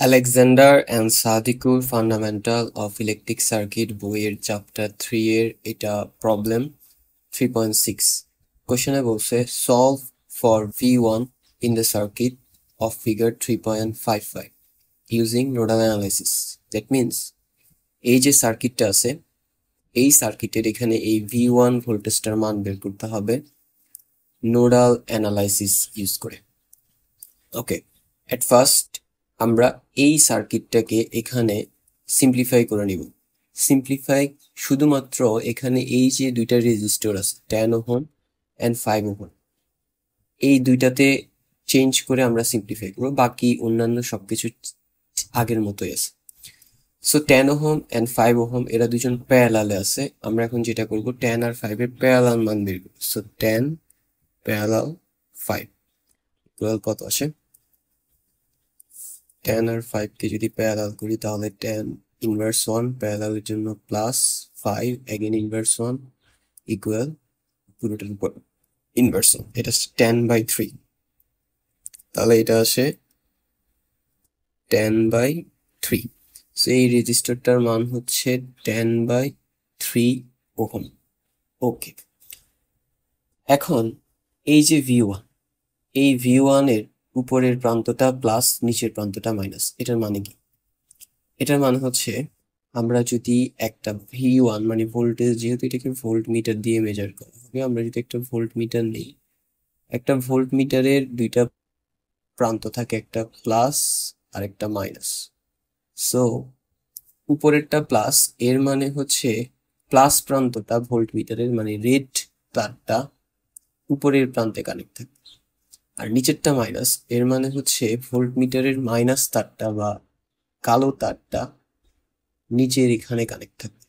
Alexander and Sadiqur fundamental of electric circuit বইয়ের chapter 3 এর এটা প্রবলেম 3.6 কোশ্চেনে বলছে solve for V1 in the circuit of figure 3.55 using nodal analysis. That means এই যে সার্কিটটা আছে এই সার্কিটের এখানে এই V1 ভোল্টেজটার মান বের করতে হবে নোডাল অ্যানালাইসিস ইউজ করে। ওকে, এট ফার্স্ট আমরা এই সার্কিটটাকে এখানে সিম্পলিফাই করে নিব। সিম্পলিফাই শুধুমাত্র এখানে এই যে দুইটা রেজিস্টর আছে 10 ওহম অ্যান্ড 5 ওহম, এই দুইটাতে চেঞ্জ করে আমরা সিম্পলিফাই করব, বাকি অন্যান্য সবকিছু আগের মতোই আছে। সো 10 ওহম অ্যান্ড 5 ওহম এরা দুজন প্যারালালে আছে। আমরা এখন যেটা করব 10 আর 5 এর প্যারালাল মান বের করব। সো 10 প্যারালাল 5 ইকুয়াল কত আসে? 10 আর 5 কে যদি প্যারালাল করি তাহলে 10 ইনভার্স 1 প্যারালালের জন্য প্লাস 5 এগেন ইনভার্স 1 ইকুয়াল পুরোটার উপর ইনভার্স 1, এটা 10/3। তাহলে এটা আসে 10/3। সো এই রেজিস্টারটার মান হচ্ছে 10/3 ওহম। ওকে, এখন এই যে V1, এই V1 এর উপরের প্রান্তটা প্লাস নিচের প্রান্তটা মাইনাস, এটার মানে কি? এটার মানে হচ্ছে আমরা যদি একটা V1 মানে ভোল্টেজ, যেহেতু এটাকে ভোল্ট মিটার দিয়ে মেজার করা হবে, আমরা যদি একটা ভোল্ট মিটার নিই, একটা ভোল্ট মিটারের দুইটা প্রান্ত থাকে, একটা প্লাস আর একটা মাইনাস। সো উপরেরটা প্লাস, এর মানে হচ্ছে প্লাস প্রান্তটা ভোল্ট মিটারের মানে রেড তারটা উপরের প্রান্তে কানেক্ট থাকে, আর নিচেরটা মাইনাস, এর মানে হচ্ছে ভোল্ট মিটারের মাইনাস তারটা বা কালো তারটা নিচের এখানে কানেক্ট থাকে।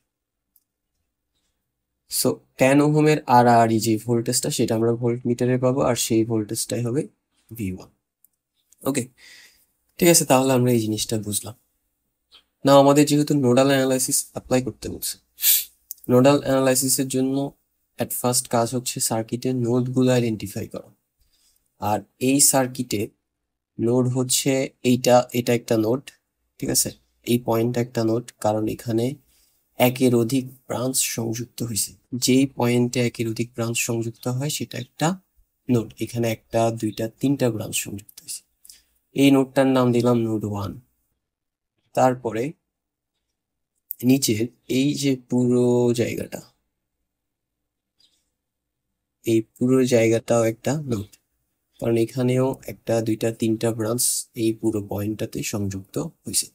সো 10 ওহমের আর যে ভোল্টেজটা সেটা আমরা ভোল্ট মিটারে পাবো, আর সেই ভোল্টেজটাই হবে V1। ওকে, ঠিক আছে, তাহলে আমরা এই জিনিসটা বুঝলাম। না, আমাদের যেহেতু নোডাল অ্যানালাইসিস অ্যাপ্লাই করতে বলছে, নোডাল অ্যানালাইসিসের জন্য অ্যাট ফার্স্ট কাজ হচ্ছে সার্কিটের নোডগুলো আইডেন্টিফাই করা। আর এই সার্কিটে নোড হচ্ছে এটা একটা নোড, ঠিক আছে, এই পয়েন্টটা একটা নোড, কারণ এখানে একের অধিক ব্রাঞ্চ সংযুক্ত হয়েছে। যেই পয়েন্টে একের অধিক ব্রাঞ্চ সংযুক্ত হয় সেটা একটা নোড। এখানে একটা, দুইটা, তিনটা ব্রাঞ্চ সংযুক্ত হয়েছে। এই নোডটার নাম দিলাম নোড 1। তারপরে নিচের এই যে পুরো জায়গাটা, এই পুরো জায়গাটাও একটা নোড, কারণ এখানেও একটা, দুইটা, তিনটা ব্রাঞ্চ এই পুরো পয়েন্টটাতে সংযুক্ত হয়েছে।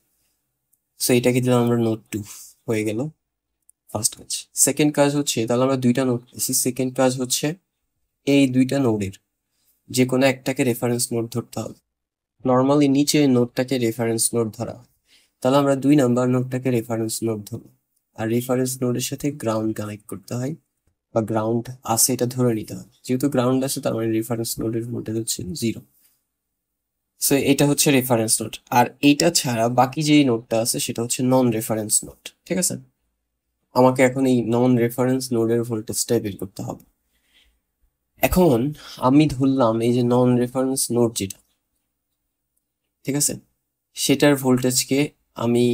সো এটাকে দিলাম আমরা নোড 2, হয়ে গেল ফার্স্ট কাজ। সেকেন্ড কাজ হচ্ছে, তাহলে আমরা দুইটা নোড পেয়েছি। সেকেন্ড কাজ হচ্ছে এই দুইটা নোডের যে কোনো একটাকে রেফারেন্স নোড ধরতে হবে। নর্মালি নিচে নোডটাকে রেফারেন্স নোড ধরা হয়, তাহলে আমরা 2 নাম্বার নোডটাকে রেফারেন্স নোড ধরবো। আর রেফারেন্স নোডের সাথে গ্রাউন্ড কানেক্ট করতে হয়, বা গ্রাউন্ড আছে এটা ধরে নিতে হয়। যেহেতু গ্রাউন্ড আছে তার মানে রেফারেন্স নোডের ভোল্টেজ হচ্ছে 0। সো এটা হচ্ছে রেফারেন্স নোড। আর এইটা ছাড়া বাকি যেই নোডটা আছে সেটা হচ্ছে নন রেফারেন্স নোড, ঠিক আছে। আমাকে এখন এই নন রেফারেন্স নোডের ভোল্টেজটাই বের করতে হবে। এখন আমি ধরলাম এই যে নন রেফারেন্স নোড যেটা, ঠিক আছে, সেটার ভোল্টেজকে আমি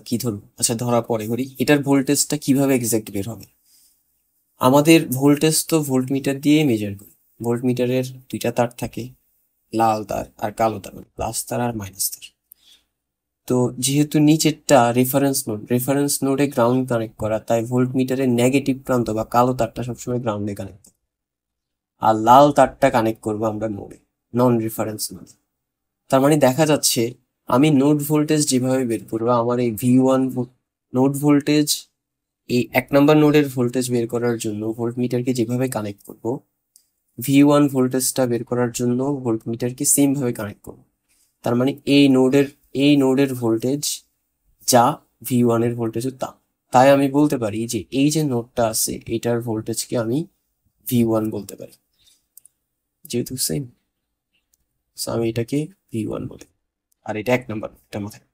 কি ধরবো? আচ্ছা, ধরা পরে করি। এটার ভোল্টেজটা কিভাবে এক্সাক্ট বের হবে? আমাদের ভোল্টেজ তো ভোল্ট মিটার দিয়ে মেজার করি। ভোল্ট মিটারের দুইটা তার থাকে, লাল তার আর কালো তার, প্লাস তার আর মাইনাস তার। তো যেহেতু নিচেরটা রেফারেন্স নোডে গ্রাউন্ড কানেক্ট করা, তাই ভোল্ট মিটারের নেগেটিভ প্রান্ত বা কালো তারটা সবসময় গ্রাউন্ডে কানেক্ট, আর লাল তারটা কানেক্ট করবো আমরা নোডে, নন রেফারেন্স নোডে। তার মানে দেখা যাচ্ছে আমি নোড ভোল্টেজ যেভাবে বের করবো, আমার এই V1 নোড ভোল্টেজ, এই 1 নম্বর নোডের ভোল্টেজ বের করার জন্য ভোল্ট মিটারকে যেভাবে কানেক্ট করব, V1 ভোল্টেজটা বের করার জন্য ভোল্ট মিটারকে সেম ভাবে কানেক্ট করব। তার মানে এই নোডের ভোল্টেজ যা V1 এর ভোল্টেজ তা। তাই আমি বলতে পারি যে এই যে নোডটা আছে এটার ভোল্টেজকে আমি V1 বলতে পারি, যেহেতু সেম। আমি এটাকে V1 বলি, আর এটা 1 নম্বর, এটা মাথায়।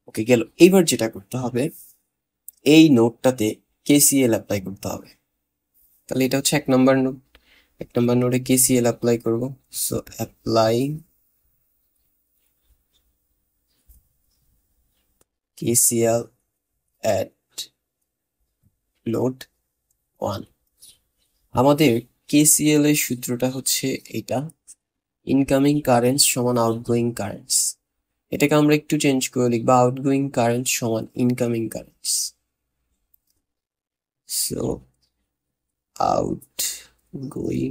ওকে, গেল। এইবার যেটা করতে হবে, এই নোডটাতে KCL অ্যাপ্লাই করতে হবে। তাহলে এটা হচ্ছে 1 নম্বর নোড, 1 নম্বর নোডে KCL অ্যাপ্লাই করব। So apply KCL at node 1। আমাদের KCL এর সূত্রটা হচ্ছে এটা, ইনকামিং কারেন্টস সমান আউটগোয়িং কারেন্টস। এটাকে আমরা একটু চেঞ্জ করে লিখবো, আউটগোয়িং কারেন্ট সমান incoming currents. So outgoing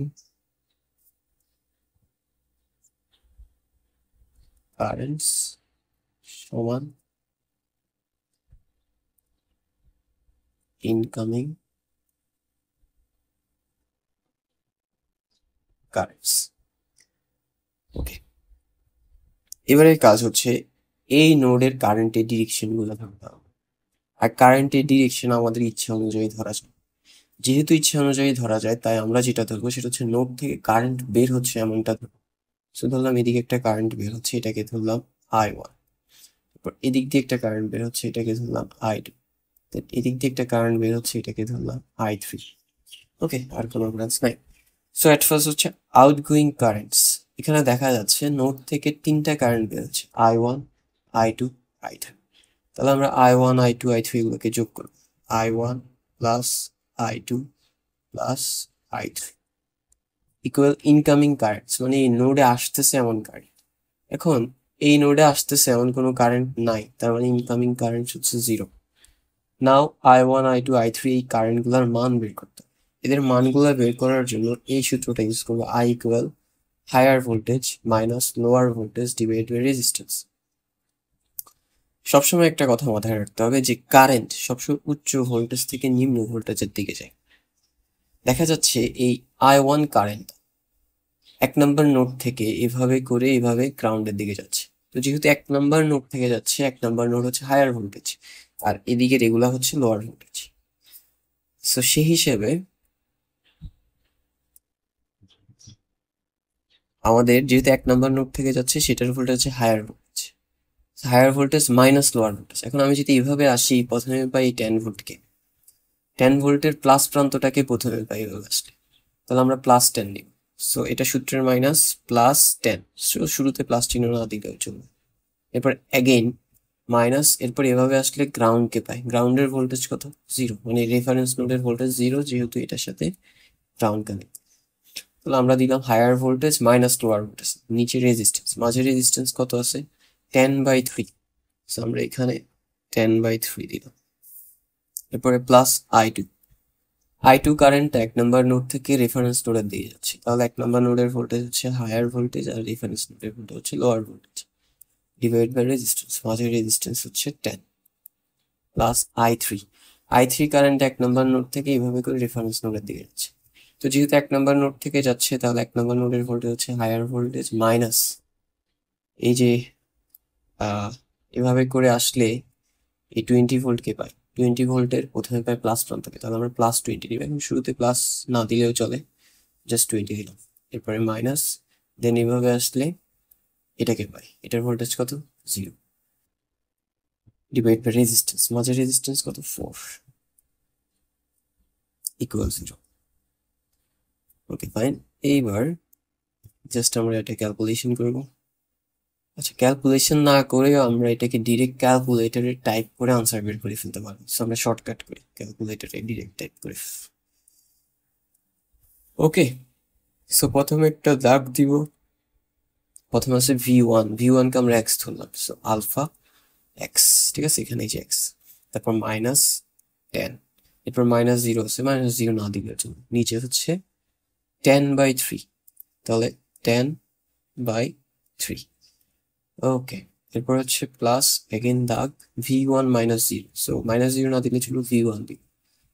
currents সমান ইনকামিং কারেন্টস। ওকে, এবারে কাজ হচ্ছে এই নোডের কারেন্টের ডিরেকশন গুলো ধরতে হবে। আর কারেন্টের ডিরেকশন আমাদের ইচ্ছা অনুযায়ী ধরা যায়। যেহেতু ইচ্ছা অনুযায়ী ধরা যায়, তাই আমরা যেটা ধরবো সেটা হচ্ছে নোড থেকে কারেন্ট বের হচ্ছে এমনটা ধরবো। সো ধরলাম এদিকে একটা কারেন্ট বের হচ্ছে, এটাকে ধরলাম I1। তারপর এদিক দিয়ে একটা কারেন্ট বের হচ্ছে, এটাকে ধরলাম I2। এদিক দিয়ে একটা কারেন্ট বের হচ্ছে, এটাকে ধরলাম I3। ওকে, আর কোনো ব্রাঞ্চ নাই। সো এট ফার্স্ট হচ্ছে আউটগোয়িং কারেন্টস। এখানে দেখা যাচ্ছে নোড থেকে তিনটা কারেন্ট বের হচ্ছে, I1, I2, I3। তাহলে আমরা I1, I2, I3 এগুলোকে যোগ করব। I1 plus I2 plus I3 equal incoming currents, মানে এই নোডে আসতেছে এমন কারেন্ট। এখন এই নোডে আসতেছে এমন কোনো কারেন্ট নাই, তার মানে ইনকামিং কারেন্ট হচ্ছে 0। নাও I1, I2, I3 এই কারেন্টগুলোর মান বের করতে হবে। এদের মানগুলো বের করার জন্য এই সূত্রটা ইউজ করবো, I equal higher voltage minus lower voltage divide by resistance. সবসময় একটা কথা মাথায় রাখতে হবে যে কারেন্ট সবসময় উচ্চ ভোল্টেজ থেকে নিম্ন ভোল্টেজের দিকে যায়। দেখা যাচ্ছে এই I1 কারেন্ট 1 নম্বর নোড থেকে এভাবে করে এভাবে গ্রাউন্ডের দিকে যাচ্ছে। তো যেহেতু 1 নম্বর নোড থেকে যাচ্ছে, 1 নম্বর নোড হচ্ছে হায়ার ভোল্টেজ আর এদিকে এগুলা হচ্ছে লোয়ার ভোল্টেজ। সো সেই হিসেবে আমাদের যেহেতু 1 নম্বর নোড থেকে যাচ্ছে, সেটার ভোল্টেজ হচ্ছে higher voltage, higher voltage minus lower voltage. এখন আমি যদি এইভাবে আসি, প্রথমে পাই 10 ভোল্টকে, 10 ভোল্টের প্লাস প্রান্তটাকে প্রথমে পাই এভাবে আসলে, তাহলে আমরা প্লাস 10 নিব। সো এটা সূত্রের মাইনাস প্লাস 10, সো শুরুতে প্লাস চিহ্ন না দিলেও চলবে। এরপর অ্যাগেইন মাইনাস, এরপর এভাবে আসলে গ্রাউন্ডকে পাই, গ্রাউন্ডের ভোল্টেজ কত? 0, মানে রেফারেন্স নোডের ভোল্টেজ 0, যেহেতু এটার সাথে গ্রাউন্ড কানেক্ট। তাহলে আমরা দিলাম higher voltage minus lower voltage, নিচে রেজিস্ট্যান্স, মাঝে রেজিস্ট্যান্স কত আছে? 10/3। সো আমরা এখানে 10/3 দিলাম। এরপরে plus I2 current 1 number node থেকে রেফারেন্স নোডে দিয়ে যাচ্ছে, তাহলে 1 নম্বর নোডের ভোল্টেজ হচ্ছে হায়ার ভোল্টেজ আর রেফারেন্স নোডের ভোল্টেজ হচ্ছে lower voltage divide by resistance, মাঝে রেজিস্ট্যান্স হচ্ছে 10 plus I3 current 1 number node থেকে এইভাবে করে রেফারেন্স নোডের দিকে যাচ্ছে। তো যেহেতু 1 নম্বর নোড থেকে যাচ্ছে, তাহলে 1 নম্বর নোডের ভোল্টেজ হচ্ছে হায়ার ভোল্টেজ মাইনাস এই যে এভাবে করে আসলে এই 20 ভোল্টকে পাই, 20 ভোল্টের প্রথমে পাই প্লাস প্রান্তকে, তাহলে আমরা প্লাস 20 নিব। এখন শুরুতে প্লাস না দিলেও চলে, জাস্ট 20 দিলাম। এরপরে মাইনাস, দেন এভাবে আসলে এটাকে পাই, এটার ভোল্টেজ কত? 0 ডিভাইড বাই রেজিস্ট্যান্স, মাঝে রেজিস্ট্যান্স কত? 4 ইকুয়াল 0। ওকে ফাইন, এইবার জাস্ট আমরা এটা ক্যালকুলেশন করব। আচ্ছা, ক্যালকুলেশন না করেও আমরা এটাকে ডিরেক্ট ক্যালকুলেটরে টাইপ করে আনসার বের করে ফেলতে পারবো। সো আমরা শর্টকাট করি, ক্যালকুলেটরে ডিরেক্ট টাইপ করে। ওকে, সো প্রথমে একটা দাগ দিব, প্রথমে আছে V1 কে আমরা এক্স ধরলাম, সো আলফা এক্স, ঠিক আছে, এখানে যে এক্স, তারপর মাইনাস 10, এরপর মাইনাস 0 আছে, মাইনাস 0 না দিলে জন্য নিচে হচ্ছে 10/3, তাহলে 10/3। ওকে, এরপর হচ্ছে প্লাস এগেন দাগ V1 মাইনাস 0, সো মাইনাস 0 না দিলে ছিল V1 দিব,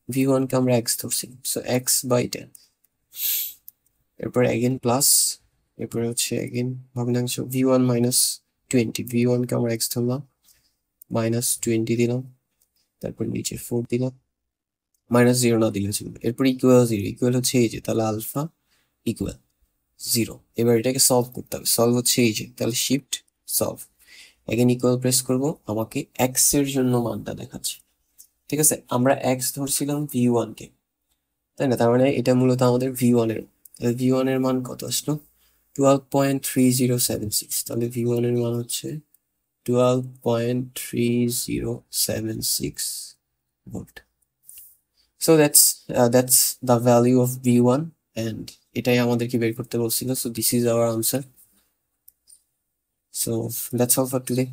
V1 কে আমরা এক্স ধরছি, সো x/10। এরপর এগেন প্লাস, এরপরে হচ্ছে এগেন ভগ্নাংশ V1 মাইনাস 20, V1 কে আমরা এক্স ধরলাম, মাইনাস 20 দিলাম, তারপর নিচে 4 দিলাম, মাইনাস 0 না দিলে ছিল। এরপর ইকুয়াল 0, ইকুয়াল হচ্ছে এই যে, তাহলে আলফা ইকুয়াল 0। এবার এটাকে সলভ করতে হবে, সলভ হচ্ছে এই যে, তাহলে shift solve, again equal press করব, আমাকে এক্স এর জন্য মানটা দেখাচ্ছে। ঠিক আছে, আমরা এক্স ধরছিলাম V1 কে, তাই না? তার মানে এটা মূলত আমাদের V1 এর, V1 এর মান কত আসলো? 12.3076, তাহলে V1 এর মান হচ্ছে 12.3076 volt. So that's the value of V1 and এটাই আমাদেরকে বের করতে বলছিল. So this is our answer. So that's all for today.